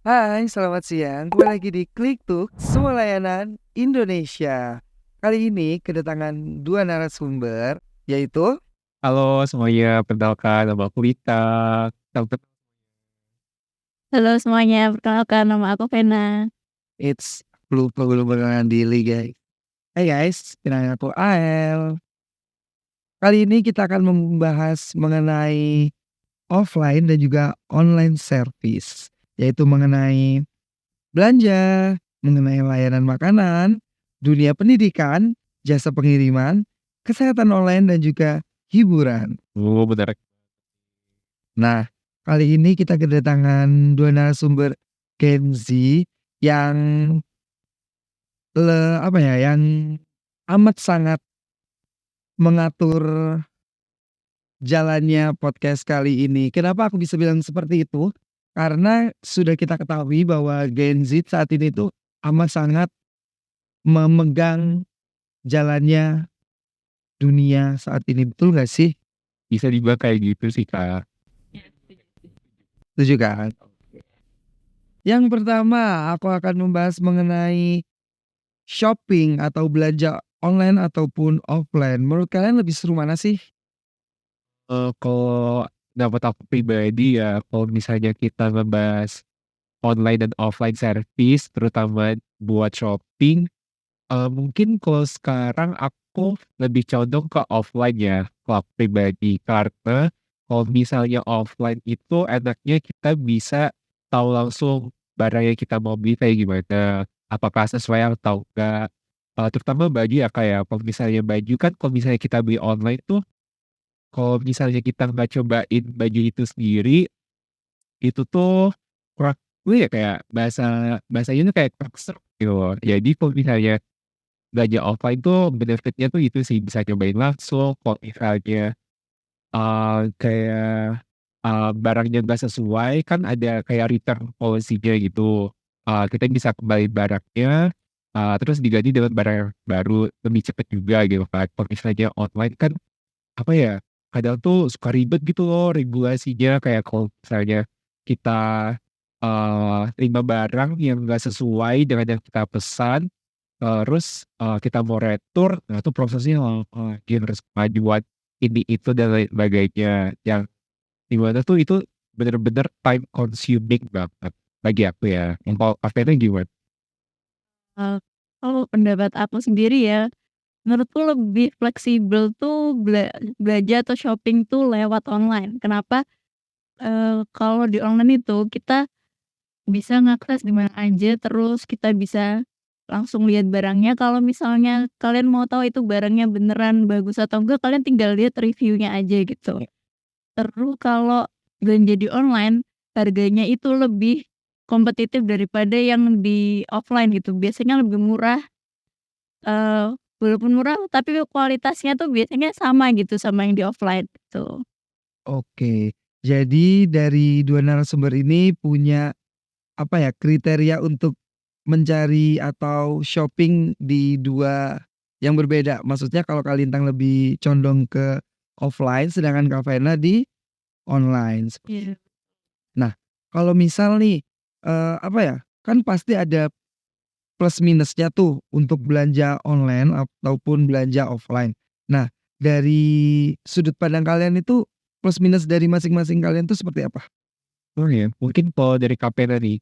Hai, selamat siang. Kembali lagi di Kliktuk, semua layanan Indonesia. Kali ini kedatangan dua narasumber, yaitu Halo semuanya, perkenalkan nama aku Wita. Salam Halo semuanya, perkenalkan nama aku Vena. It's belum perkenalan diri, guys. Hai guys, kenalin aku Ael. Kali ini kita akan membahas mengenai offline dan juga online service, yaitu mengenai belanja, mengenai layanan makanan, dunia pendidikan, jasa pengiriman, kesehatan online dan juga hiburan. benar. Nah, kali ini kita kedatangan dua narasumber Gen Z yang yang amat sangat mengatur jalannya podcast kali ini. Kenapa aku bisa bilang seperti itu? Karena sudah kita ketahui bahwa Gen Z saat ini tuh amat sangat memegang jalannya dunia saat ini, betul nggak sih? Bisa dibilang kayak gitu sih Kak. Setuju kan? Yang pertama, aku akan membahas mengenai shopping atau belanja online ataupun offline. Menurut kalian lebih seru mana sih? Kalau dapat aku pribadi ya, kalau misalnya kita ngebahas online dan offline service, terutama buat shopping, mungkin kalau sekarang aku lebih condong ke offline ya, kalau aku pribadi. Karena kalau misalnya offline itu enaknya kita bisa tahu langsung barang yang kita mau beli kayak gimana, apakah sesuai atau enggak. Terutama baju ya kayak kalau misalnya baju kan kalau misalnya kita beli online tuh, kalau misalnya kita nggak cobain baju itu sendiri, itu tuh kurang, ya kayak bahasanya tuh kayak kurang seru gitu loh. Jadi kalau misalnya belanja offline tuh benefitnya tuh itu sih, bisa cobain langsung. Kalau misalnya kayak barangnya nggak sesuai kan ada kayak return policy-nya gitu. Kita bisa kembali barangnya, terus diganti dengan barang yang baru, lebih cepet juga gitu kan. Kalau misalnya online kan apa ya, kadang tuh suka ribet gitu loh regulasinya, kayak kalau misalnya kita terima barang yang nggak sesuai dengan yang kita pesan, terus kita mau retur, nah itu prosesnya lama, dia harus kemajuan ini itu dan lain sebagainya, yang dimana tuh itu bener-bener time consuming banget bagi aku ya. Kalau Kak gimana? Eee, Kalau pendapat aku sendiri ya, menurutku lebih fleksibel tuh belanja atau shopping tuh lewat online. Kenapa? Kalau di online itu kita bisa ngakses di mana aja, terus kita bisa langsung lihat barangnya. Kalau misalnya kalian mau tahu itu barangnya beneran bagus atau enggak, kalian tinggal lihat reviewnya aja gitu. Terus kalau belanja di online, harganya itu lebih kompetitif daripada yang di offline gitu, biasanya lebih murah, walaupun murah tapi kualitasnya tuh biasanya sama gitu sama yang di offline gitu. Oke, jadi dari dua narasumber ini punya kriteria untuk mencari atau shopping di dua yang berbeda. Maksudnya kalau Kak Lintang lebih condong ke offline, sedangkan Kak Vena di online. Iya. Nah, kalau misal nih, kan pasti ada plus minusnya tuh untuk belanja online ataupun belanja offline. Nah, dari sudut pandang kalian itu plus minus dari masing-masing kalian tuh seperti apa? Oh ya, mungkin kalau dari Kak nih,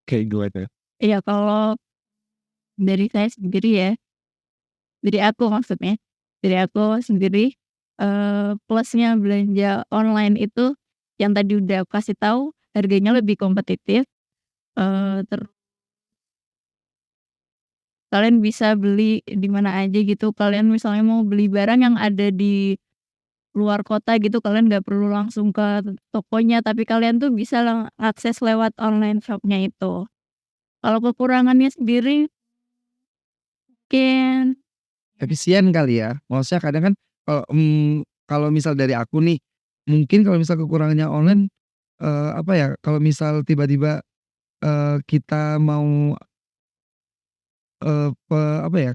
kayak gimana? Iya, kalau dari saya sendiri ya, dari aku maksudnya, dari aku sendiri, plusnya belanja online itu yang tadi udah aku kasih tahu, harganya lebih kompetitif, terus kalian bisa beli di mana aja gitu. Kalian misalnya mau beli barang yang ada di luar kota gitu, kalian nggak perlu langsung ke tokonya, tapi kalian tuh bisa akses lewat online shop-nya itu. Kalau kekurangannya sendiri mungkin Efisien kali ya? Maksudnya kadang kan kalau misal dari aku nih, mungkin kalau misal kekurangannya online, kalau misal tiba-tiba, kita mau,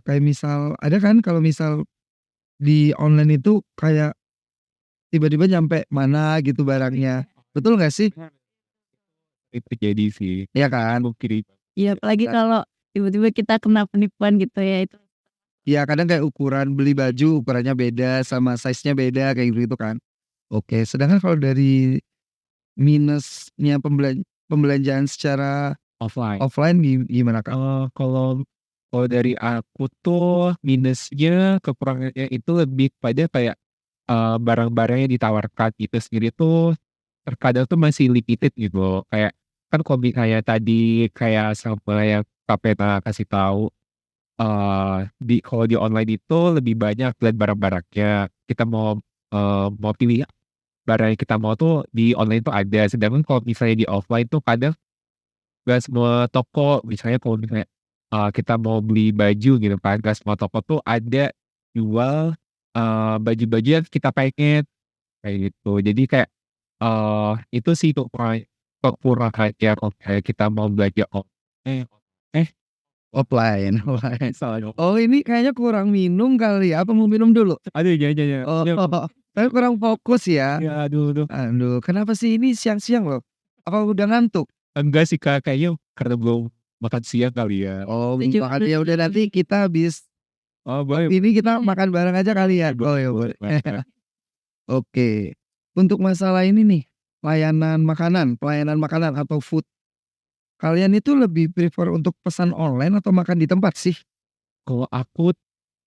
kayak misal ada kan kalau misal di online itu kayak tiba-tiba nyampe mana gitu barangnya, betul nggak sih? itu terjadi sih. Iya kan? Mungkin Iya, apalagi kalau tiba-tiba kita kena penipuan gitu ya, itu. Iya kadang kayak ukuran beli baju ukurannya beda sama size-nya beda kayak gitu kan. Oke, sedangkan kalau dari minusnya pembelanjaan secara offline. offline gimana, Kak? Kalau dari aku tuh minusnya, kekurangannya itu lebih pada kayak, barang-barang yang ditawarkan itu sendiri tuh terkadang tuh masih limited gitu loh. Kayak kan kalau misalnya tadi kayak sama yang Kak Pena kasih tahu, kalau di online itu lebih banyak lihat barang-barangnya. Kita mau pilih barang yang kita mau tuh di online tuh ada. Sedangkan kalau misalnya di offline tuh kadang gak semua toko, misalnya kalau misalnya, kita mau beli baju gitu kan, gak semua toko tuh ada jual, baju-baju yang kita pengen, kayak gitu. Jadi kayak, itu sih kekurangannya kalau kayak kita mau belanja eh eh Offline offline. salah dong. Oh ini kayaknya kurang minum kali ya, apa mau minum dulu? Aduh jangan jangan. Oh, Iya tapi kurang fokus ya? iya, aduh aduh. Aduh, kenapa sih ini siang-siang loh? Apa udah ngantuk? Enggak sih Kak, kayaknya karena belum makan siang kali ya. Oh, Setuju makan banget ya udah sih. nanti kita habis Oh boleh ini kita makan bareng aja kali ya? Oh ya boleh. boleh. Oke. Untuk masalah ini nih, pelayanan makanan atau food, kalian itu lebih prefer untuk pesan online atau makan di tempat sih? Kalau aku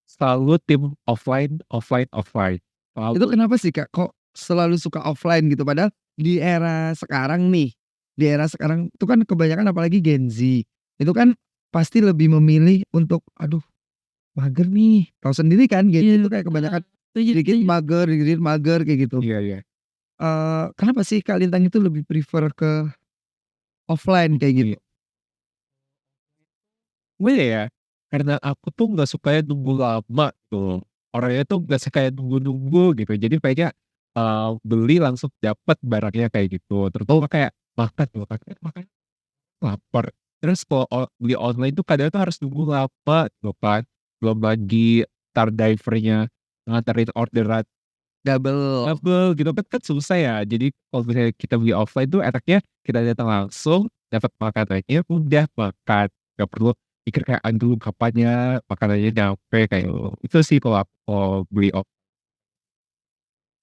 selalu tim offline offline offline. Itu Selalu. kenapa sih, Kak? Kok selalu suka offline gitu? Padahal di era sekarang nih, di era sekarang itu kan kebanyakan apalagi Gen Z, itu kan pasti lebih memilih untuk, "Aduh mager nih." Tahu sendiri kan Gen Z Iya, itu kayak kebanyakan setuju dikit setuju. mager dikit mager kayak gitu. Iya iya. Kenapa sih Kak Lintang itu lebih prefer ke offline kayak Iya. gitu? Gimana ya, karena aku tuh nggak suka yang nunggu lama tuh. Orangnya tuh nggak suka yang nunggu-nunggu gitu. Jadi kayaknya, beli langsung dapat barangnya kayak gitu. Oh, Terutama kayak makan tuh kan, makan lapar. Terus kalau beli online tuh kadang tuh harus nunggu lama gitu kan. Belum lagi entar driver-nya nganterin orderan double. double gitu kan susah ya. Jadi kalau misalnya kita beli offline tuh enaknya kita datang langsung, dapat makanannya, udah makan. Nggak perlu mikir kayak, "Aduh kapan ya makanannya nyampe," kayak gitu. Itu sih kalau aku beli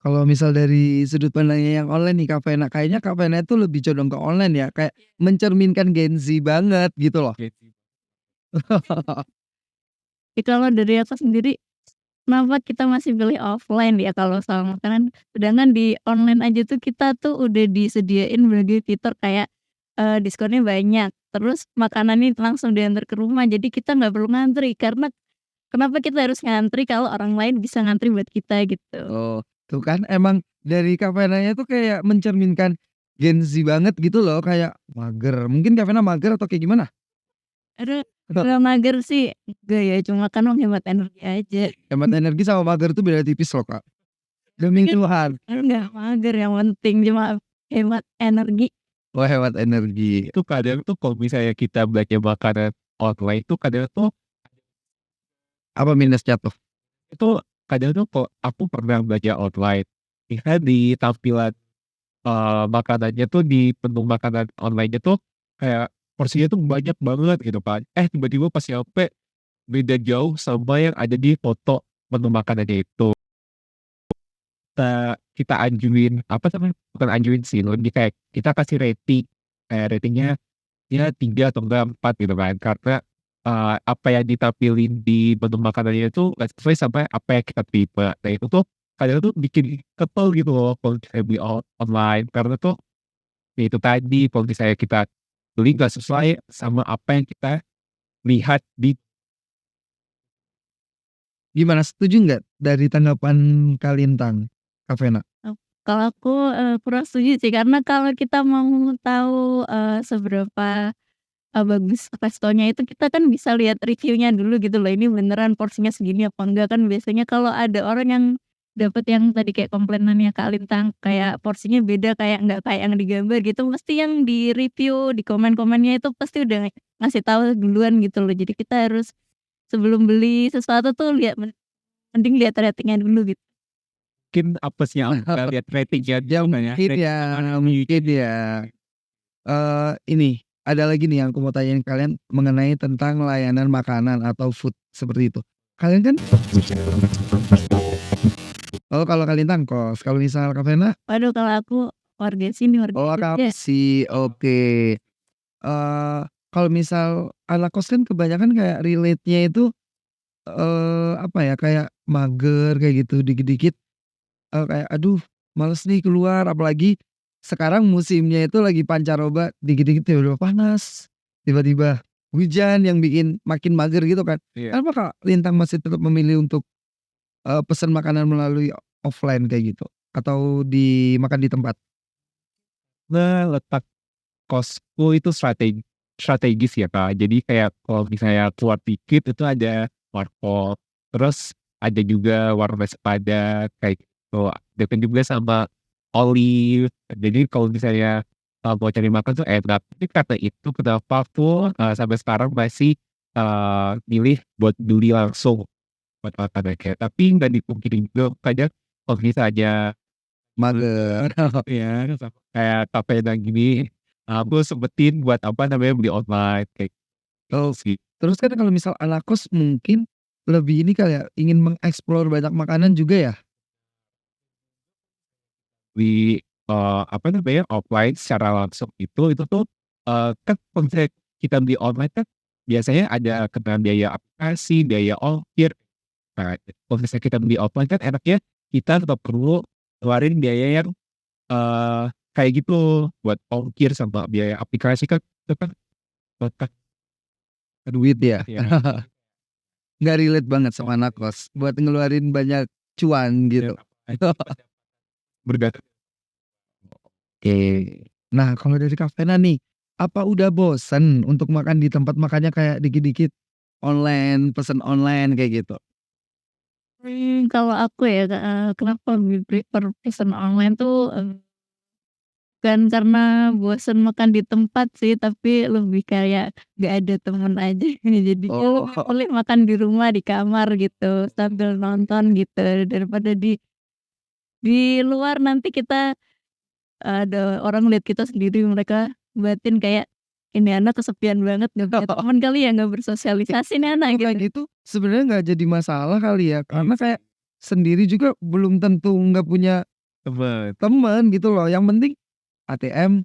Kalau misal dari sudut pandangnya yang online nih Kak Vena, kayaknya Kak Vena itu lebih condong ke online ya, kayak mencerminkan Gen Z banget gitu loh. offline. Kalau dari aku sendiri, kenapa kita masih pilih offline ya kalau soal makanan, sedangkan di online aja tuh kita tuh udah disediain berbagai fitur kayak, diskonnya banyak, terus makanannya langsung diantar ke rumah, jadi kita nggak perlu ngantri, karena kenapa kita harus ngantri kalau orang lain bisa ngantri buat kita gitu. Oh, tuh kan emang dari Kak Venanya tuh kayak mencerminkan Gen Z banget gitu loh, kayak mager. Mungkin Kak Vena mager atau kayak gimana? Aduh, kalau mager sih enggak ya, cuma kan menghemat energi aja. Hemat energi sama mager tuh beda tipis loh Kak, Tapi demi kan Tuhan. enggak mager, yang penting cuma hemat energi. Oh hemat energi. Itu kadang tuh kalau misalnya kita belanja makanan online tuh kadang tuh Apa minusnya tuh? itu kadang tuh kok aku pernah belanja online, misalnya di tampilan, makanannya tuh di menu makanan online-nya tuh kayak porsinya tuh banyak banget gitu kan. Tiba-tiba pas nyampe beda jauh sama yang ada di foto menu makanannya itu. Kita ajuin, apa namanya, bukan ajuin sih, lebih kayak kita kasih rating, kayak ratingnya ya 3 atau enggak 4 gitu kan. Karena, apa yang ditampilin di menu makanannya itu nggak sesuai sama apa yang kita terima. Nah itu tuh kadang tuh bikin kesel gitu loh kalau misalnya beli online. Karena tuh ya itu tadi, kalau misalnya kita beli nggak sesuai sama apa yang kita lihat di Gimana setuju nggak dari tanggapan Kak Lintang, Kak Vena? Kalau aku, kurang setuju sih, karena kalau kita mau tahu, seberapa, bagus restonya itu kita kan bisa lihat reviewnya dulu gitu loh, ini beneran porsinya segini apa enggak, kan biasanya kalau ada orang yang dapat yang tadi kayak komplainannya Kak Lintang, kayak porsinya beda, kayak nggak kayak yang digambar gitu, mesti yang di review, di komen-komennya itu pasti udah ngasih tahu duluan gitu loh. Jadi kita harus sebelum beli sesuatu tuh mending lihat ratingnya dulu gitu. mungkin apesnya lihat ratingnya Ya dulu kan ya, mungkin rating ya, makanan mungkin ya. Ini, ada lagi nih yang aku mau tanyain kalian mengenai tentang layanan makanan atau food seperti itu. Kalian kan kalau Kalintang kos, kalau misal Kak Vena? Waduh, kalau aku warga sini, warga Oh, Jogja. Kapsi, oke. Kalau misal anak kos kan kebanyakan kayak relate-nya itu, apa ya, kayak mager kayak gitu, dikit-dikit, kayak, "Aduh males nih keluar," apalagi sekarang musimnya itu lagi pancaroba, dikit-dikit tiba-tiba panas, tiba-tiba hujan yang bikin makin mager gitu kan. Iya. Kenapa Kak Lintang masih tetap memilih untuk, pesan makanan melalui offline kayak gitu? Atau dimakan di tempat? Nah, letak kosku itu strategis ya, Kak. Jadi kayak kalau misalnya keluar dikit itu ada warkop, terus ada juga warung nasi Padang kayak gitu, dekat juga sama Olive. Jadi kalau misalnya, mau cari makan tuh enak. Tapi karena itu kenapa aku, sampai sekarang masih, milih buat beli langsung buat makan aja. Tapi nggak dipungkiri juga kadang kalau misalnya Mager. ya, kayak Tapena gini, aku sempetin buat apa namanya, beli online kayak gitu Oh, sih. terus kan kalau misal anak kos mungkin lebih ini kali ya, ingin mengeksplor banyak makanan juga ya? Di, apa namanya, offline secara langsung itu tuh, kan kalau misalnya kita beli online kan biasanya ada kena biaya aplikasi, biaya ongkir. Nah, kalau misalnya kita beli offline kan enaknya kita tetap perlu ngeluarin biaya yang, kayak gitu, buat ongkir sama biaya aplikasi kan itu kan makan Duit ya? ya. Nggak relate banget sama anak kos, buat ngeluarin banyak cuan Ya, gitu. bergantung. Oke. Nah kalau dari Kak Vena nih, apa udah bosen untuk makan di tempat makannya kayak dikit-dikit online, pesen online kayak gitu? Kalau aku ya, kenapa lebih prefer pesan online tuh, bukan karena bosen makan di tempat sih, tapi lebih kayak nggak ada temen aja. Jadinya lebih Oh, milih makan di rumah, di kamar gitu, sambil nonton gitu, daripada di luar nanti kita ada orang lihat kita sendiri, mereka batin kayak, "Ini anak kesepian banget, nggak punya teman kali ya, nggak bersosialisasi nih anak," kalau kayak gitu. gitu sebenarnya nggak jadi masalah kali ya, karena kayak sendiri juga belum tentu nggak punya Temen, temen gitu loh, yang penting ATM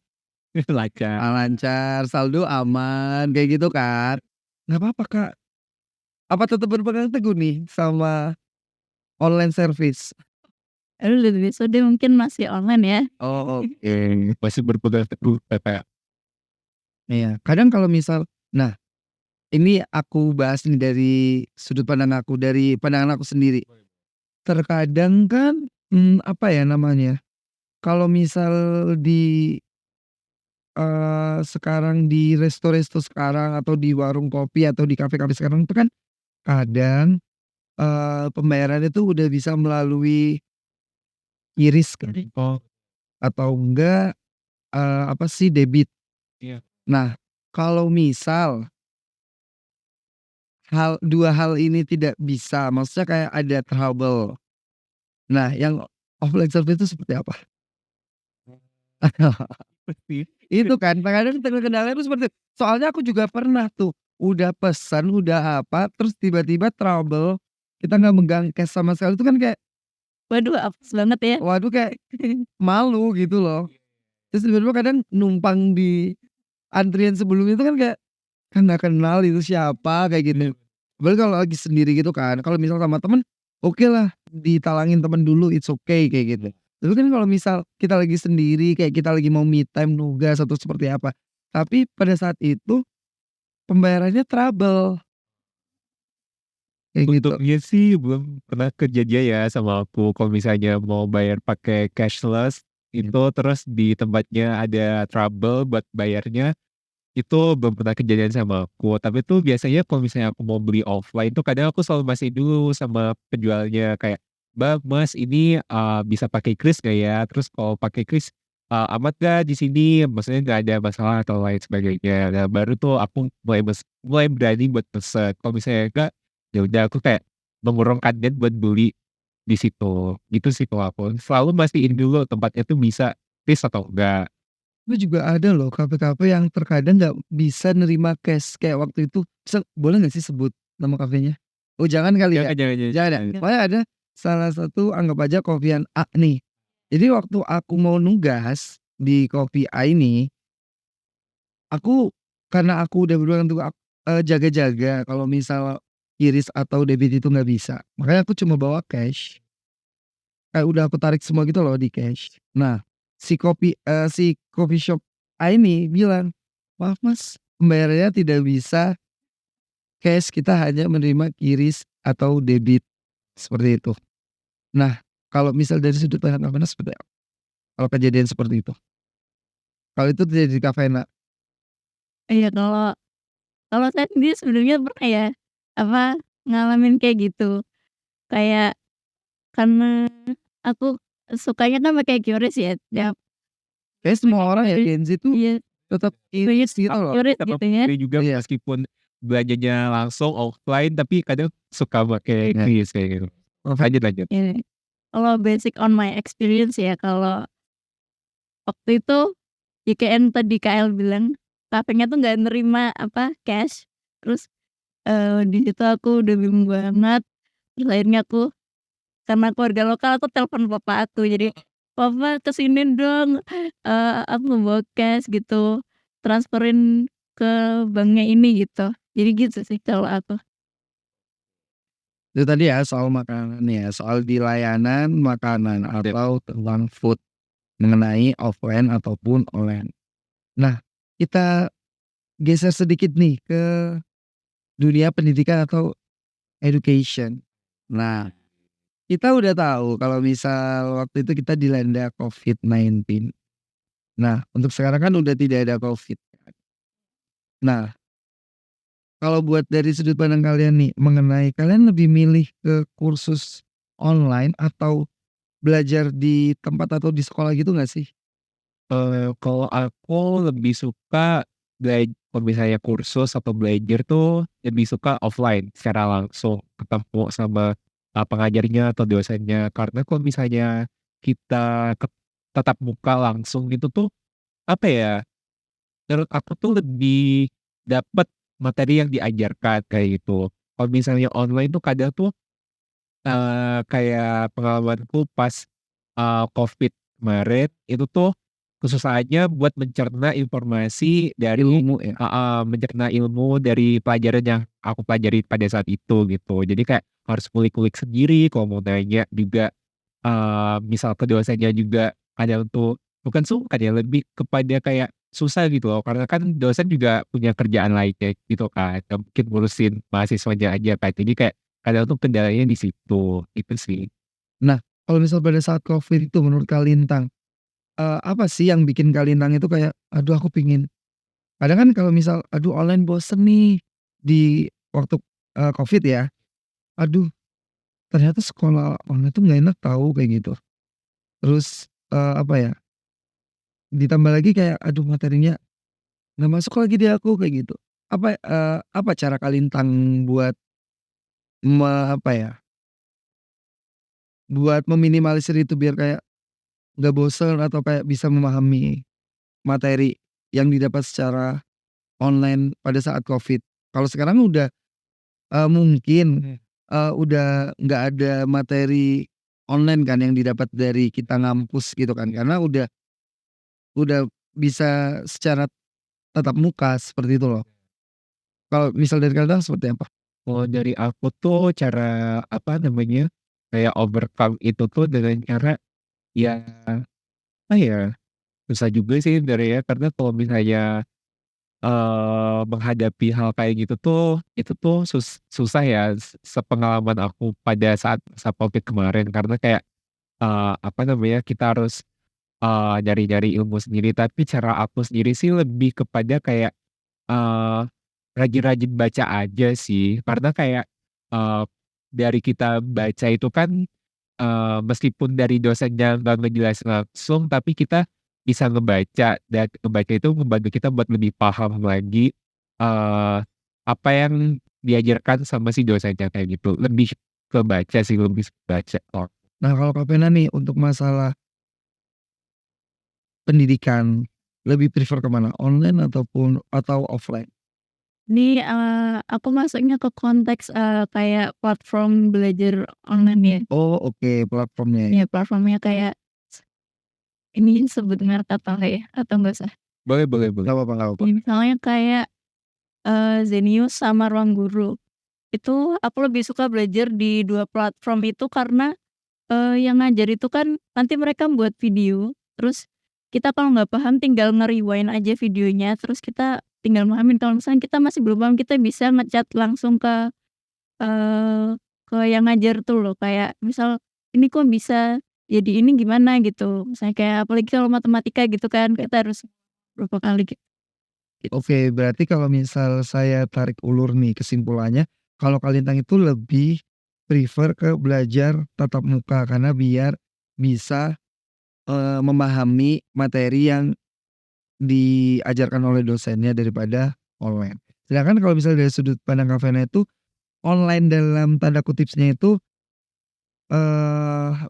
lancar. lancar, saldo aman, kayak gitu kan. Nggak apa-apa Kak, apa tetep berpegang teguh nih sama online service? Aduh, lebih deh mungkin masih online ya. Oh, oke. Masih berpegang teguh PPA. Iya, kadang kalau misal nah, ini aku bahas nih dari sudut pandang aku, dari pandangan aku sendiri. Terkadang kan, apa ya namanya, kalau misal di, sekarang di resto-resto sekarang atau di warung kopi atau di kafe-kafe sekarang itu kan kadang, pembayarannya tuh udah bisa melalui QRIS kan Oh, atau enggak, apa sih, debit. iya. Nah, kalau misal 2 hal ini tidak bisa, maksudnya kayak ada trouble. Nah, yang offline service itu seperti apa? Pasti. Itu kan kadang kendalanya itu seperti itu. Soalnya aku juga pernah tuh, udah pesan, udah apa, terus tiba-tiba trouble, kita nggak megang cash sama sekali, itu kan kayak, Waduh, apes banget ya. waduh kayak malu gitu loh. Terus tiba-tiba kadang numpang di antrian sebelumnya itu kan kayak, kan nggak kenal itu siapa, kayak gitu. Apalagi kalau lagi sendiri gitu kan, kalau misal sama temen, okelah ditalangin temen dulu, it's okay kayak gitu. Tapi kan kalau misal kita lagi sendiri, kayak kita lagi mau me time, nugas atau seperti apa, tapi pada saat itu pembayarannya trouble, kayak gitu. Untungnya sih belum pernah kejadian ya sama aku kalau misalnya mau bayar pakai cashless itu terus di tempatnya ada trouble buat bayarnya, itu belum pernah kejadian sama aku. Tapi tuh biasanya kalau misalnya aku mau beli offline tuh kadang aku selalu masih dulu sama penjualnya kayak, "Mbak, Mas ini, bisa pakai kris nggak ya? Terus kalau pakai kris, aman nggak di sini? Maksudnya nggak ada masalah atau lain sebagainya." Nah baru tuh aku mulai berani buat pesen. Kalau misalnya enggak, ya udah aku kayak mengurungkan niat buat beli di situ. Gitu sih kalau aku. Selalu mastiin dulu tempatnya tuh bisa kris atau enggak. Itu juga ada loh kafe-kafe yang terkadang nggak bisa nerima cash, kayak waktu itu boleh nggak sih sebut nama kafenya? Oh jangan kali ya? Jangan jangan jangan Jangan ya? jangan. Pokoknya ada salah satu anggap aja Kopian A nih. Jadi waktu aku mau nugas di Kopi A ini, aku karena aku udah berulang tuh jaga-jaga kalau misal QRIS atau debit itu nggak bisa, makanya aku cuma bawa cash. Kayak udah aku tarik semua gitu loh di cash. Nah, si coffee shop A ini bilang, "Maaf Mas, pembayarannya tidak bisa cash, kita hanya menerima QRIS atau debit." Seperti itu. Nah, kalau misal dari sudut pandang Kakaknya seperti apa? Kalau kejadian seperti itu? Kalau itu terjadi di Kavena? Iya, kalau kalau saya sendiri sebenarnya pernah ya, apa, ngalamin kayak gitu. Kayak karena aku sukanya kan pakai QRIS ya, tiap Kayaknya semua orang ya Gen Z tuh iya, tetap QRIS QRIS gitu loh. QRIS Tetap gitu ya. pilih juga Iya. meskipun belanjanya langsung offline, tapi kadang suka pakai Iya. kris kayak gitu. Lanjut lanjut. Iya. Kalau basic on my experience ya, kalau waktu itu, ya kayak yang tadi Kak bilang, kafenya tuh nggak nerima apa, cash. Terus, di situ aku udah bingung banget, terus akhirnya aku karena keluarga lokal, aku telepon papa aku. Jadi, "Papa kesini dong, aku mau bawa cash," gitu, "transferin ke banknya ini," gitu. Jadi gitu sih kalau aku. Itu tadi ya soal makanan ya, soal di layanan makanan atau tentang food mengenai offline ataupun online. Nah, kita geser sedikit nih ke dunia pendidikan atau education. Nah, kita udah tahu kalau misal waktu itu kita dilanda COVID-19. Nah, untuk sekarang kan udah tidak ada COVID. Nah, kalau buat dari sudut pandang kalian nih, mengenai kalian lebih milih ke kursus online atau belajar di tempat atau di sekolah gitu nggak sih? Kalau aku lebih suka kalau misalnya kursus atau belajar tuh lebih suka offline secara langsung ketemu sama, pengajarnya atau dosennya. Karena kalau misalnya kita tatap muka langsung itu tuh, apa ya, menurut aku tuh lebih dapet materi yang diajarkan kayak gitu. Kalau misalnya online tuh kadang tuh, kayak pengalamanku pas, Covid kemarin itu tuh kesusahannya buat mencerna informasi dari Ilmu ya? mencerna ilmu dari pelajaran yang aku pelajari pada saat itu gitu. Jadi kayak harus kulik-kulik sendiri kalau mau nanya juga, misal ke dosennya juga kadang tuh bukan sungkan ya, lebih kepada kayak susah gitu loh, karena kan dosen juga punya kerjaan lainnya gitu kan, nggak mungkin ngurusin mahasiswanya aja kan. Jadi kayak kadang tuh kendalanya di situ, itu sih. Nah, kalau misal pada saat Covid itu menurut Kak Lintang, apa sih yang bikin Kak Lintang itu kayak, "Aduh aku pingin." Kadang kan kalau misal, "Aduh online bosen nih." Di waktu, Covid ya, "Aduh ternyata sekolah online tuh nggak enak tahu," kayak gitu. Terus, apa ya, ditambah lagi kayak, "Aduh materinya nggak masuk lagi di aku," kayak gitu. Apa cara Kak Lintang buat apa ya, buat meminimalisir itu biar kayak nggak bosen atau kayak bisa memahami materi yang didapat secara online pada saat Covid. Kalau sekarang udah, mungkin, udah nggak ada materi online kan yang didapat dari kita ngampus gitu kan, karena udah bisa secara tatap muka seperti itu loh. Kalau misal dari Kakak seperti apa? Kalau dari aku tuh cara, apa namanya, kayak overcome itu tuh dengan cara, ya apa ya, susah juga sih sebenarnya karena kalau misalnya, menghadapi hal kayak gitu tuh, itu tuh susah ya sepengalaman aku pada saat masa Covid kemarin karena kayak, apa namanya, kita harus, nyari-nyari ilmu sendiri. Tapi cara aku sendiri sih lebih kepada kayak, eee, rajin-rajin baca aja sih. Karena kayak, eee, dari kita baca itu kan, meskipun dari dosennya nggak ngejelasin langsung, tapi kita bisa ngebaca dan ngebaca itu membantu kita buat lebih paham lagi, apa yang diajarkan sama si dosennya kayak gitu. Lebih ke baca sih, lebih baca. Nah kalau Kak Pena nih untuk masalah pendidikan, lebih prefer ke mana? Online atau offline? Ini, aku masuknya ke konteks, kayak platform belajar online ya. Oh oke, platformnya ya? Iya, platformnya kayak ini sebut merek atau enggak ya? Atau enggak usah? Boleh boleh boleh. Nggak apa-apa. Ya misalnya kayak, Zenius sama Ruang Guru. Itu aku lebih suka belajar di 2 platform itu karena, yang ngajar itu kan nanti mereka buat video, terus kita kalau nggak paham tinggal nge-rewind aja videonya, terus kita tinggal pahamin. Kalau misalnya kita masih belum paham, kita bisa nge-chat langsung ke yang ngajar tuh loh, kayak misal, "Ini kok bisa jadi ini gimana?" Gitu. Misalnya kayak apalagi kalau matematika gitu kan, kita harus berapa kali gitu sih. Oke, berarti kalau misal saya tarik ulur nih kesimpulannya, kalau Kalintang itu lebih prefer ke belajar tatap muka karena biar bisa, memahami materi yang diajarkan oleh dosennya daripada online. Sedangkan kalau misalnya dari sudut pandang Kak Vena itu, online dalam tanda kutipnya itu,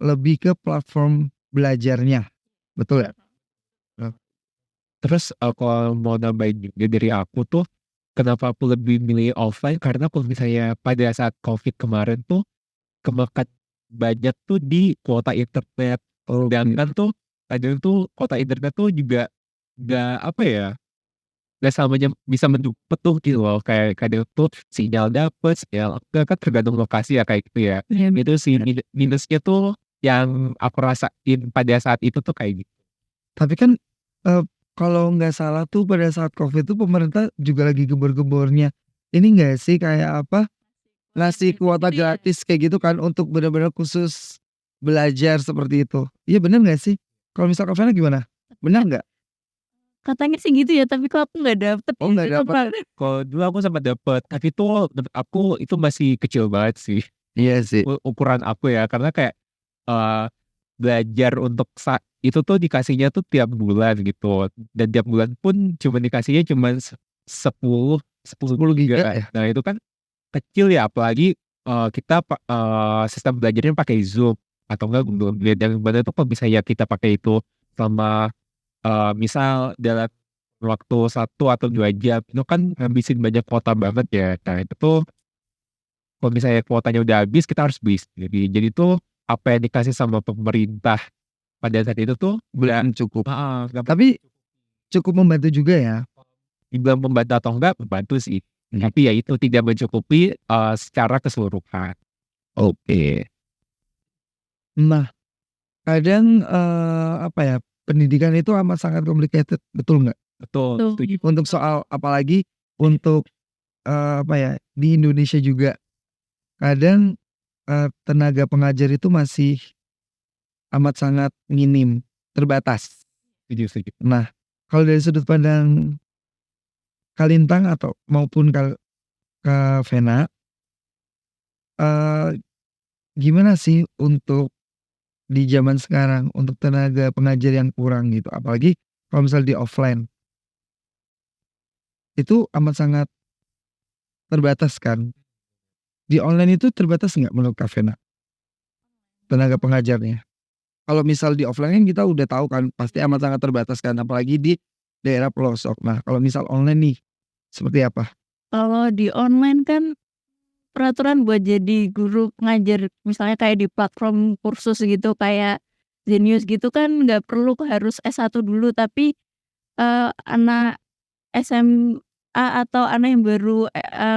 lebih ke platform belajarnya, betul ya? Terus, kalau mau nambahin juga dari aku tuh, kenapa aku lebih milih offline, karena kalau misalnya pada saat Covid kemarin tuh, kemakan banyak tuh di kuota internet. Oke. Sedangkan tuh, kadang tuh kuota internet tuh juga nggak, apa ya, nggak selamanya bisa mendukung tuh gitu loh, kayak kadang tuh sinyal dapet, sinyal enggak, kan tergantung lokasi ya, kayak gitu ya. Iya, Itu sih minusnya tuh yang aku rasain pada saat itu tuh kayak gitu. Tapi kan, eee, kalau nggak salah tuh pada saat Covid itu pemerintah juga lagi gembor-gembornya, ini nggak sih kayak apa, ngasih kuota gitu ya. gratis kayak gitu kan untuk bener-bener khusus belajar seperti itu. Iya bener nggak sih? Kalau misal Kak Vena gimana? Bener nggak? Katanya sih gitu ya, tapi kok aku nggak dapet Oh ya, nggak dapet? sumpah. Kalau dulu aku sempat dapet, tapi tuh menurut aku itu masih kecil banget sih, Iya sih. ukuran aku ya, karena kayak, eee, belajar untuk itu tuh dikasihnya tuh tiap bulan gitu, dan tiap bulan pun cuma dikasihnya cuman 10 10 giga giga kan. ya? Nah itu kan kecil ya, apalagi, kita sistem belajarnya pakai Zoom atau enggak Google Meet, yang mana tuh kalau misalnya kita pakai itu selama, misal dalam waktu 1 atau 2 jam, itu kan ngabisin banyak kuota banget ya. Nah itu tuh kalau misalnya kuotanya udah habis, kita harus beli sendiri. Jadi tuh apa yang dikasih sama pemerintah pada saat itu tuh nggak, Belum cukup. heeh, nggak Tapi cukup membantu juga ya? dibilang membantu atau enggak, membantu sih. Tapi ya itu tidak mencukupi, secara keseluruhan. Oke. Nah kadang, apa ya, pendidikan itu amat sangat complicated, betul nggak? Betul, Tuh, setuju. Untuk soal apalagi untuk, apa ya, di Indonesia juga kadang, tenaga pengajar itu masih amat sangat minim, terbatas. Setuju setuju. Nah, kalau dari sudut pandang Kalintang atau maupun Kak Vena, eee, gimana sih untuk di zaman sekarang untuk tenaga pengajar yang kurang gitu? Apalagi kalau misal di offline, itu amat sangat terbatas kan? Di online itu terbatas nggak menurut Kak Vena, tenaga pengajarnya? Kalau misal di offline kan kita udah tahu kan pasti amat sangat terbatas kan, apalagi di daerah pelosok. Nah, kalau misal online nih, seperti apa? kalau di online kan peraturan buat jadi guru pengajar, misalnya kayak di platform kursus gitu kayak Zenius gitu kan nggak perlu harus S1 dulu, tapi, anak SMA atau anak yang baru,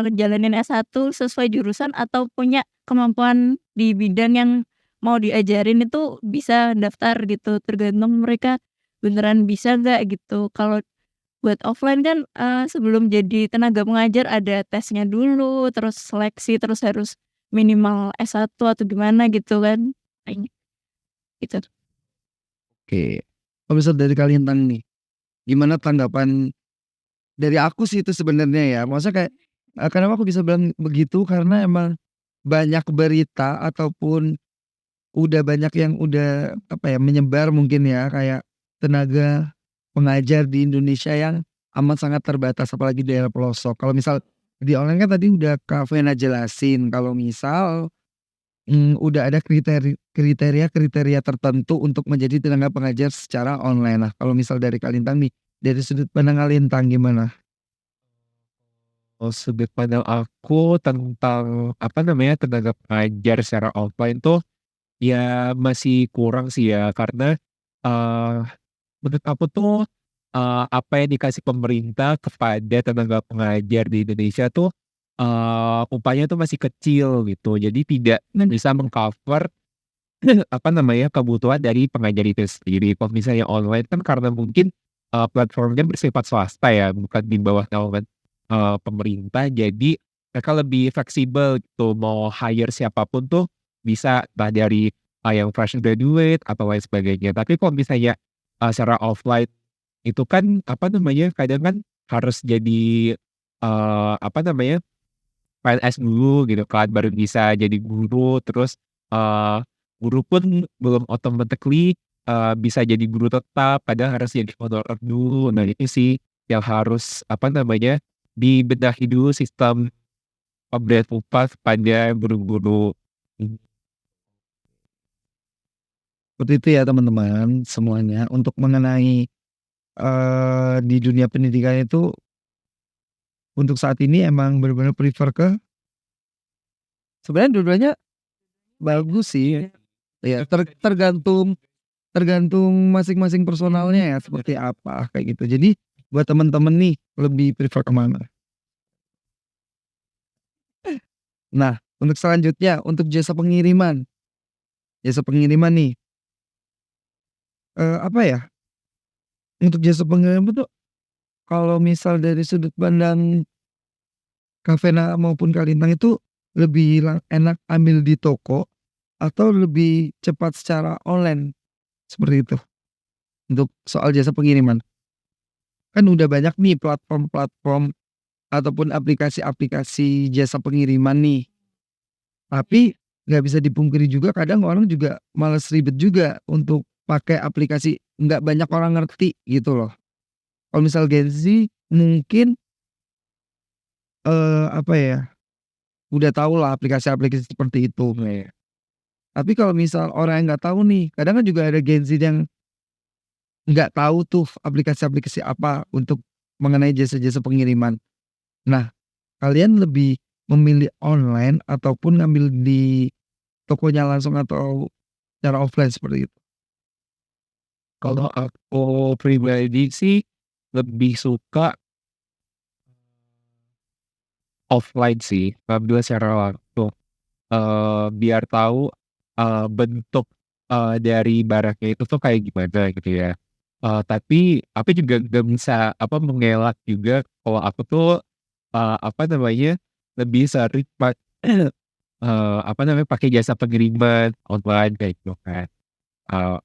ngejalanin S1 sesuai jurusan atau punya kemampuan di bidang yang mau diajarin itu bisa daftar gitu, tergantung mereka beneran bisa nggak gitu. Kalau buat offline kan, sebelum jadi tenaga pengajar ada tesnya dulu, terus seleksi, terus harus minimal S1 atau gimana gitu kan, kayaknya gitu. Oke. Kalau misal dari Kalintang nih, gimana tanggapan dari aku sih itu sebenarnya ya, maksudnya kayak, kenapa aku bisa bilang begitu, karena emang banyak berita ataupun udah banyak yang udah, apa ya, menyebar mungkin ya, kayak tenaga pengajar di Indonesia yang amat sangat terbatas, apalagi di daerah pelosok. Kalau misal di online kan tadi udah Kak Vena jelasin, kalau misal, udah ada kriteria-kriteria tertentu untuk menjadi tenaga pengajar secara online. Nah, kalau misal dari Kak Lintang nih, Dari sudut pandang Kalintang gimana? Oh, sudut pandang aku tentang, apa namanya, tenaga pengajar secara offline tuh, ya masih kurang sih ya, karena, eee, menurut aku tuh, apa yang dikasih pemerintah kepada tenaga pengajar di Indonesia tuh, upahnya tuh masih kecil gitu. Jadi tidak bisa meng-cover, apa namanya, kebutuhan dari pengajar itu sendiri. Kalau misalnya online kan karena mungkin, platformnya bersifat swasta ya, bukan di bawah naungan, pemerintah, jadi mereka lebih fleksibel gitu, mau hire siapapun tuh bisa, entah dari, yang fresh graduate atau lain sebagainya. Tapi kalau misalnya, secara offline itu kan, apa namanya, kadang kan harus jadi, apa namanya, PNS dulu gitu kan, baru bisa jadi guru, terus, eee, guru pun belum automatically, bisa jadi guru tetap, kadang harus jadi honorer dulu. Nah itu sih yang harus, apa namanya, dibenahi dulu sistem pemberian upah kepada guru-guru. Seperti itu ya teman-teman semuanya untuk mengenai, di dunia pendidikan itu untuk saat ini emang bener-bener prefer ke sebenarnya dua-duanya bagus sih, ya tergantung tergantung masing-masing personalnya ya seperti apa kayak gitu. Jadi buat temen-temen nih lebih prefer ke mana? Nah untuk selanjutnya untuk jasa pengiriman nih, apa ya, untuk jasa pengiriman tuh kalau misal dari sudut pandang Kavena maupun Kalintang itu lebih enak ambil di toko atau lebih cepat secara online? Seperti itu, untuk soal jasa pengiriman. Kan udah banyak nih platform-platform ataupun aplikasi-aplikasi jasa pengiriman nih. Tapi nggak bisa dipungkiri juga kadang orang juga males ribet juga untuk pakai aplikasi, nggak banyak orang ngerti gitu loh. Kalau misal Gen Z mungkin, apa ya, udah tahulah aplikasi-aplikasi seperti itu. Tapi kalau misal orang yang nggak tahu nih, kadang kan juga ada Gen Z yang nggak tahu tuh aplikasi-aplikasi apa untuk mengenai jasa-jasa pengiriman. Nah, kalian lebih memilih online ataupun ngambil di tokonya langsung atau secara offline seperti itu? Kalau aku pribadi sih lebih suka offline sih, ngambil secara langsung. Biar tahu, bentuk, dari barangnya itu tuh kayak gimana gitu ya. Tapi juga nggak bisa, apa, mengelak juga kalau aku tuh, apa namanya, lebih sering apa namanya, pakai jasa pengiriman online kayak gitu kan. Eee,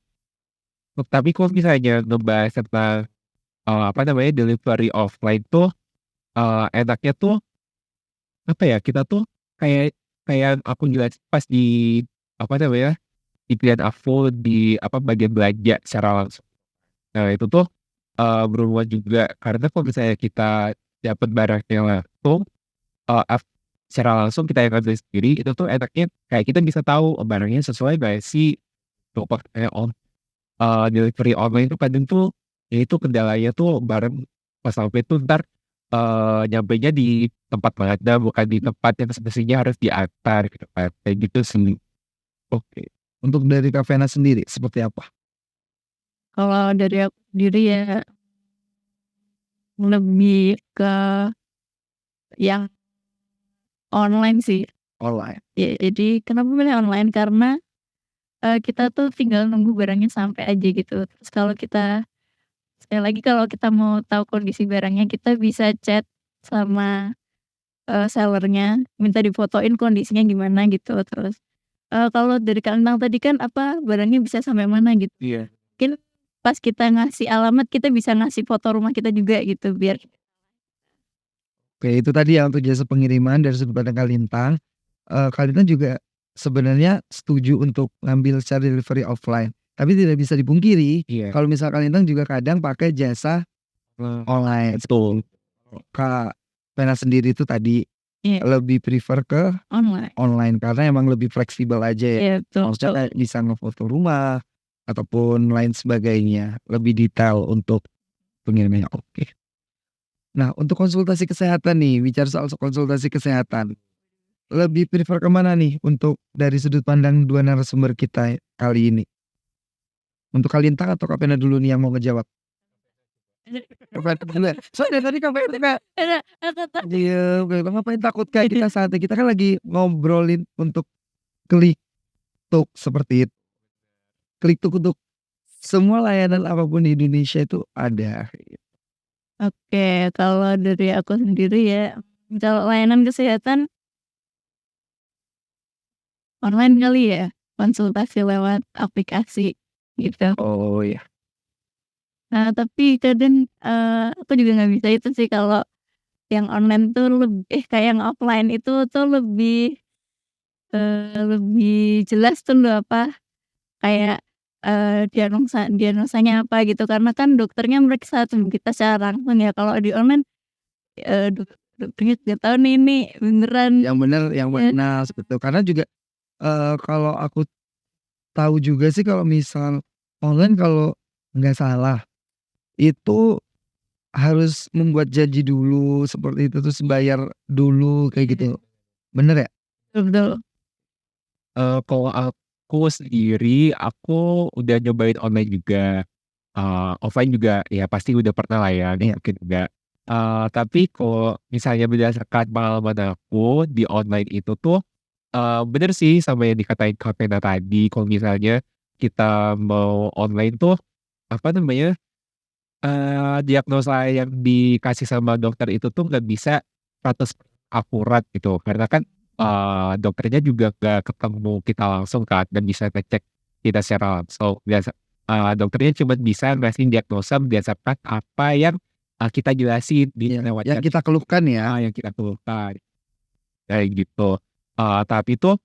tapi kalau misalnya ngebahas tentang, apa namanya, delivery offline tuh, enaknya tuh, apa ya, kita tuh kayak kayak aku jelasin pas di, apa namanya, di pilihan aku di, apa, bagian belanja secara langsung. Nah itu tuh, berhubungan juga karena kalau misalnya kita dapat barangnya langsung, secara langsung kita yang ngambil sendiri, itu tuh enaknya kayak kita bisa tahu, oh barangnya sesuai nggak sih, tuh pakai delivery online tuh kadang tuh, ya itu kendalanya tuh barang pas sampai tuh entar, nyampenya di tempat mana, bukan di tempat yang semestinya harus diantar gitu kan, kayak gitu sih. Oke. Untuk dari Kavena sendiri seperti apa? Kalau dari aku sendiri ya lebih ke yang online sih. Online. Ya jadi kenapa milih online, karena, kita tuh tinggal nunggu barangnya sampai aja gitu. Terus kalau kita sekali lagi kalau kita mau tahu kondisi barangnya, kita bisa chat sama, seller-nya, minta difotoin kondisinya gimana gitu. Terus, kalau dari Kak Nang tadi kan apa, barangnya bisa sampai mana gitu. Iya. Mungkin pas kita ngasih alamat, kita bisa ngasih foto rumah kita juga gitu, biar Oke itu tadi ya untuk jasa pengiriman dari sudut pandang Kalintang. Kalintang juga sebenarnya setuju untuk ngambil secara delivery offline. Tapi tidak bisa dipungkiri Iya. kalau misal Kalintang juga kadang pakai jasa online. Betul. Kak Vena sendiri itu tadi iya, lebih prefer ke online. online karena emang lebih fleksibel aja ya. Iya betul Maksudnya betul. kayak bisa ngefoto rumah ataupun lain sebagainya, lebih detail untuk pengirimannya, oke. Nah, untuk konsultasi kesehatan nih, bicara soal konsultasi kesehatan, lebih prefer ke mana nih untuk dari sudut pandang 2 narasumber kita kali ini? Untuk Kalintang atau Kak Vena dulu nih yang mau ngejawab? Kak Vena dulu ya? Soalnya dari tadi Kak Vena diem, ngapain takut Kak, kita santai, kita kan lagi ngobrolin untuk klik tuk seperti itu. Klik tuk untuk semua layanan apapun di Indonesia itu ada. Oke, kalau dari aku sendiri ya, kalau layanan kesehatan online kali ya, konsultasi lewat aplikasi gitu. Oh ya. Nah, tapi kadang, aku juga nggak bisa itu sih kalau yang online tuh kayak yang offline itu tuh lebih jelas tuh loh kayak, diagnosanya apa gitu, karena kan dokternya meriksa tubuh kita secara langsung ya. Kalau di online, dokternya nggak tahu nih ini beneran Yang bener yang nah betul, karena juga, kalau aku tahu juga sih kalau misal online kalau nggak salah, itu harus membuat janji dulu seperti itu, terus bayar dulu kayak gitu, bener ya? betul. Kalau aku sendiri, aku udah nyobain online juga, offline juga ya pasti udah pernah lah ya, Iya. mungkin enggak. Tapi kalau misalnya berdasarkan pengalaman aku di online itu tuh, bener sih sama yang dikatain Kak Vena tadi, kalau misalnya kita mau online tuh, apa namanya, diagnosa yang dikasih sama dokter itu tuh nggak bisa 100% akurat gitu, karena kan, dokternya juga nggak ketemu kita langsung kan, dan bisa ngecek kita secara langsung. Dokternya cuma bisa ngasih diagnosa berdasarkan apa yang, kita jelasin di Iya, lewat yang chat, kita keluhkan ya. yang kita keluhkan, kayak gitu. Tapi tuh,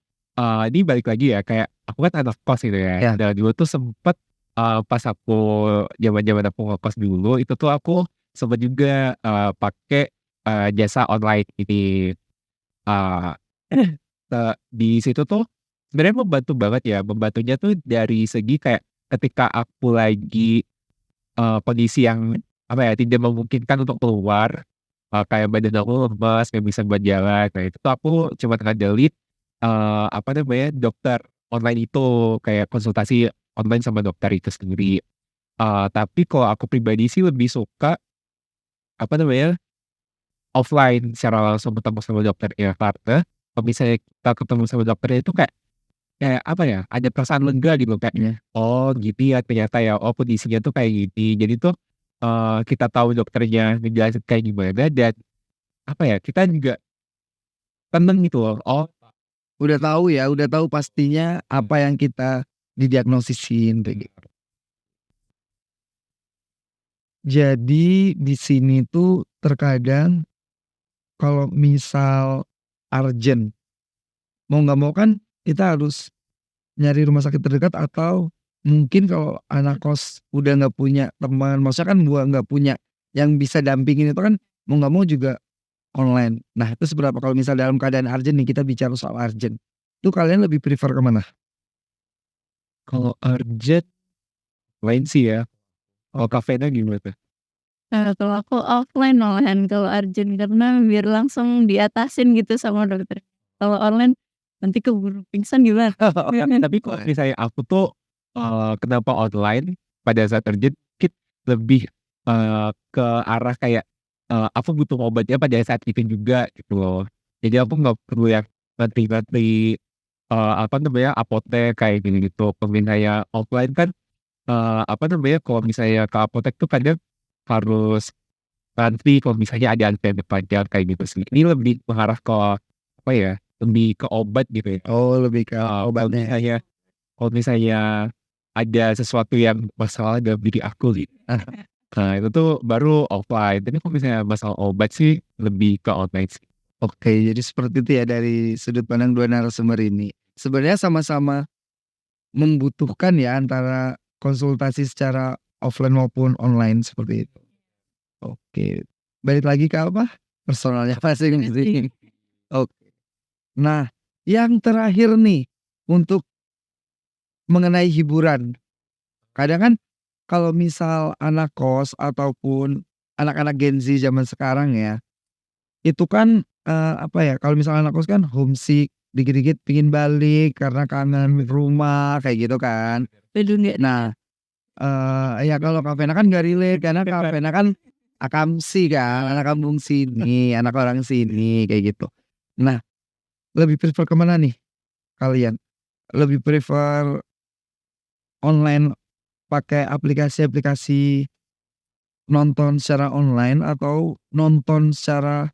ini balik lagi ya, kayak aku kan anak kos gitu ya, Ya. dan dulu tuh sempet, pas aku zaman-zaman aku ngekos dulu, itu tuh aku sempet juga, pakai, jasa online ini. Eee, di situ tuh sebenarnya membantu banget ya, membantunya tuh dari segi kayak ketika aku lagi, kondisi yang, apa ya, tidak memungkinkan untuk keluar, kayak badan aku lemes, nggak bisa buat jalan. Nah, itu tuh aku cuma ngandelin, apa namanya, dokter online itu, kayak konsultasi online sama dokter itu sendiri. Tapi kalau aku pribadi sih lebih suka, apa namanya, offline secara langsung ketemu sama dokternya, karena kalau misalnya kita ketemu sama dokternya itu kayak kayak apa ya, ada perasaan lega gitu kayak, Iya. "Oh gini ya ternyata ya, oh kondisinya tuh kayak gini." Jadi tuh, kita tahu dokternya ngejelasin kayak gimana dan apa ya, kita juga tenang gitu loh, oh Udah tahu pastinya apa yang kita didiagnosisin kayak gitu. Jadi di sini tuh terkadang kalau misal urgent, mau nggak mau kan kita harus nyari rumah sakit terdekat atau mungkin kalau anak kos udah nggak punya teman, maksudnya kan nggak punya yang bisa dampingin itu kan mau nggak mau juga online. Nah itu seberapa kalau misal dalam keadaan urgent nih kita bicara soal urgent, itu kalian lebih prefer ke mana? kalau urgent lain sih ya, kalau Kak Vena gimana tuh? Kalau aku offline malahan kalau urgent, karena biar langsung diatasin gitu sama dokter. Kalau online nanti keburu pingsan gimana? Tapi kalau misalnya aku tuh, kenapa online pada saat urgent lebih, ke arah kayak, aku butuh obatnya pada saat itu juga gitu loh. Jadi aku nggak perlu yang ngantri-ngantri, apa namanya, apotek kayak gitu-gitu. Kalau misalnya offline kan, apa namanya, kalau misalnya ke apotek tuh kadang harus ngantri kalau misalnya ada antrian panjang kayak gitu sih. Ini lebih mengarah ke apa ya, lebih ke obat gitu ya. Oh lebih ke Kalau obatnya. misalnya kalau misalnya ada sesuatu yang masalah dalam diri aku gitu, nah itu tuh baru offline, tapi kalau misalnya masalah obat sih lebih ke online sih. Oke, jadi seperti itu ya dari sudut pandang 2 narasumber ini. Sebenarnya sama-sama membutuhkan ya antara konsultasi secara offline maupun online seperti itu. Oke, balik lagi ke apa? Personalnya masing-masing. Oke. Nah, yang terakhir nih untuk mengenai hiburan. Kadang kan kalau misal anak kos ataupun anak-anak Gen Z zaman sekarang ya, itu kan, apa ya, kalau misal anak kos kan homesick, dikit-dikit pingin balik karena kangen rumah kayak gitu kan. Bener nggak? Nah, ya kalau Kavena kan nggak relate karena Kavena kan akamsi kan, anak kampung sini, anak orang sini kayak gitu. Nah, lebih prefer ke mana nih kalian? Lebih prefer online pakai aplikasi-aplikasi nonton secara online atau nonton secara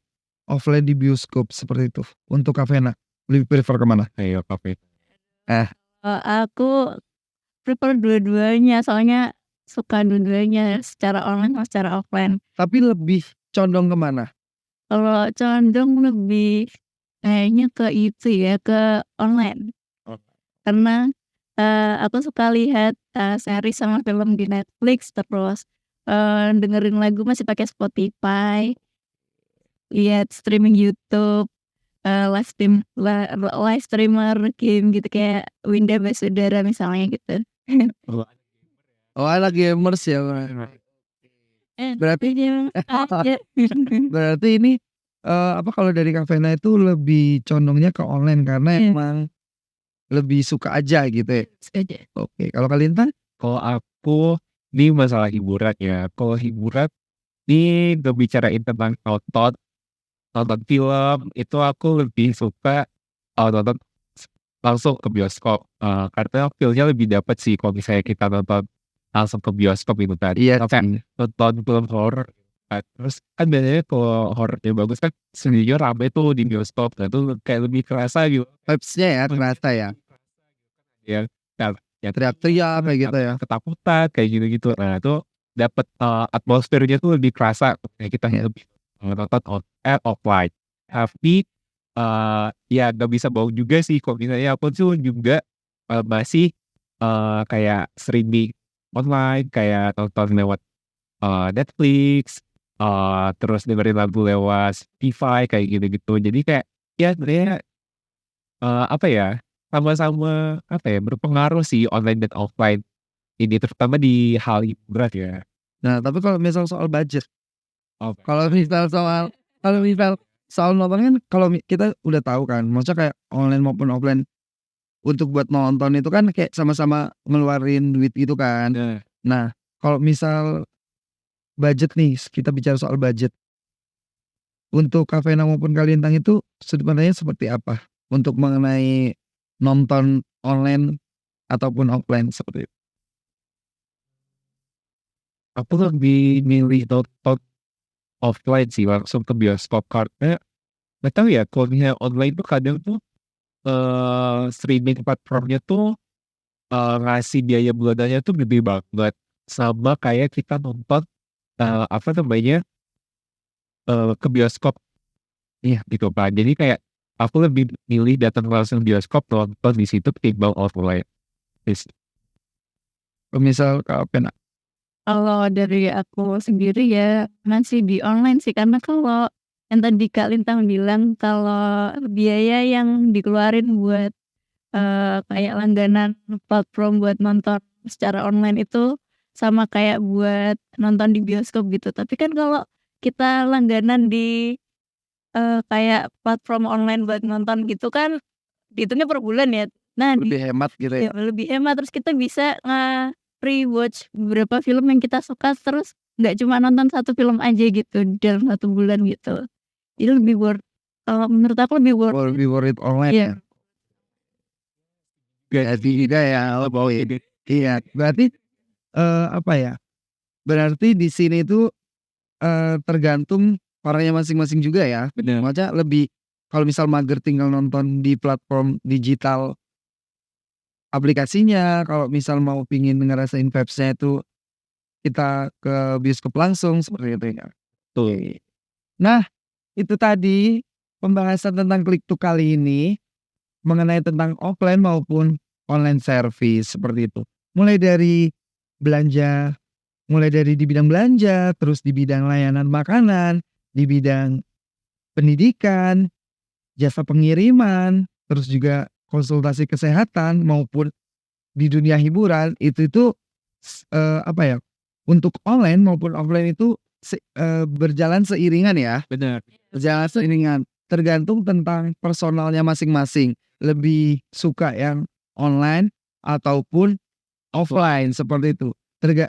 offline di bioskop seperti itu? Untuk Kavena, lebih prefer ke mana? Ayo Kak. Eh, Aku prefer dua-duanya, soalnya suka dua-duanya, secara online sama secara offline. tapi lebih condong ke mana? Kalau condong lebih kayaknya ke itu ya, ke online. Karena, aku suka lihat, series sama film di Netflix, terus, dengerin lagu masih pakai Spotify, lihat streaming YouTube, live streamer game gitu kayak Winda Basudara misalnya gitu. Oh, anak gamers ya, berarti Aja. berarti ini, apa, kalau dari Kavena itu lebih condongnya ke online karena Iya. emang lebih suka aja gitu ya? Aja. Oke, kalau Kalinta? Kalau aku ini masalah hiburan ya. Kalau hiburan ini ngebicarain tentang nonton film itu aku lebih suka nonton langsung ke bioskop. Karena feel-nya lebih dapat sih kalau misalnya kita nonton langsung ke bioskop itu tadi. Iya Kayak sih. nonton film horor. Terus kan biasanya kalau horornya bagus kan sendirinya rame tuh di bioskop. Nah itu kayak lebih kerasa gitu. Vibes-nya ya terasa ya? Ya, yang Teriak-teriak kayak gitu ya? ketakutan kayak gitu-gitu. Nah itu dapat atmosfernya tuh lebih kerasa kayak kita lebih nonton offline. Tapi ya nggak bisa bohong juga sih kalau misalnya aku tuh juga masih kayak streaming online kayak nonton lewat Netflix, terus dengerin lagu lewat Spotify kayak gitu-gitu. Jadi kayak ya sebenarnya apa ya, sama-sama apa ya, berpengaruh sih online dan offline ini terutama di hal hiburan ya. Nah, tapi kalau misal soal budget, Oh, kalau misal soal nonton kan kalau kita udah tahu kan, maksudnya kayak online maupun offline untuk buat nonton itu kan kayak sama-sama ngeluarin duit gitu kan. nah, Nah, kalau misal budget nih, kita bicara soal budget. Untuk Kavena maupun Kalintang itu sudut pandangnya seperti apa? Untuk mengenai nonton online ataupun offline seperti itu? aku lebih milih nonton offline sih langsung ke bioskop karena nggak tahu ya kalau misalnya online tuh kadang tuh streaming platformnya tuh ngasih biaya bulanannya tuh gede banget sama kayak kita nonton apa namanya ke bioskop. Iya gitu Pak. Jadi kayak aku lebih milih datang langsung bioskop nonton di situ ketimbang offline. Yes. Misal Kavena, Kalau dari aku sendiri ya masih di online sih, karena kalau yang tadi Kak Lintang bilang kalau biaya yang dikeluarin buat, kayak langganan platform buat nonton secara online itu sama kayak buat nonton di bioskop gitu. Tapi kan kalau kita langganan di, kayak platform online buat nonton gitu kan dihitungnya per bulan ya. Nah lebih hemat gitu ya? iya, lebih hemat, terus kita bisa rewatch beberapa film yang kita suka, terus nggak cuma nonton satu film aja gitu dalam 1 bulan gitu. Jadi lebih kalau menurut aku lebih worth it. Lebih worth it online Iya. ya? Berarti juga ya, iya, berarti, apa ya, berarti di sini tuh, tergantung orangnya masing-masing juga ya? Bener. Maksudnya lebih kalau misal mager tinggal nonton di platform digital aplikasinya, kalau misal mau pingin ngerasain vibes-nya itu kita ke bioskop langsung seperti itu ya? Tuh. Oke. Nah, itu tadi pembahasan tentang Klik-Tuk kali ini mengenai tentang offline maupun online service seperti itu. Mulai dari belanja, mulai dari di bidang belanja, terus di bidang layanan makanan, di bidang pendidikan, jasa pengiriman, terus juga konsultasi kesehatan maupun di dunia hiburan itu apa ya, untuk online maupun offline itu berjalan seiringan ya. Benar. Berjalan seiringan, tergantung tentang personalnya masing-masing, lebih suka yang online ataupun offline seperti itu.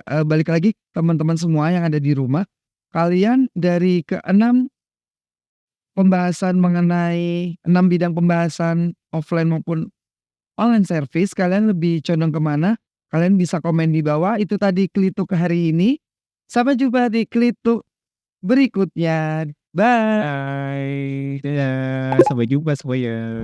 Balik lagi teman-teman semua yang ada di rumah, kalian dari ke-6 pembahasan mengenai 6 bidang pembahasan offline maupun online service, kalian lebih condong ke mana? Kalian bisa komen di bawah. Itu tadi Klituk hari ini. Sampai jumpa di Klituk berikutnya. Bye. Bye. Dadah. Sampai jumpa semuanya.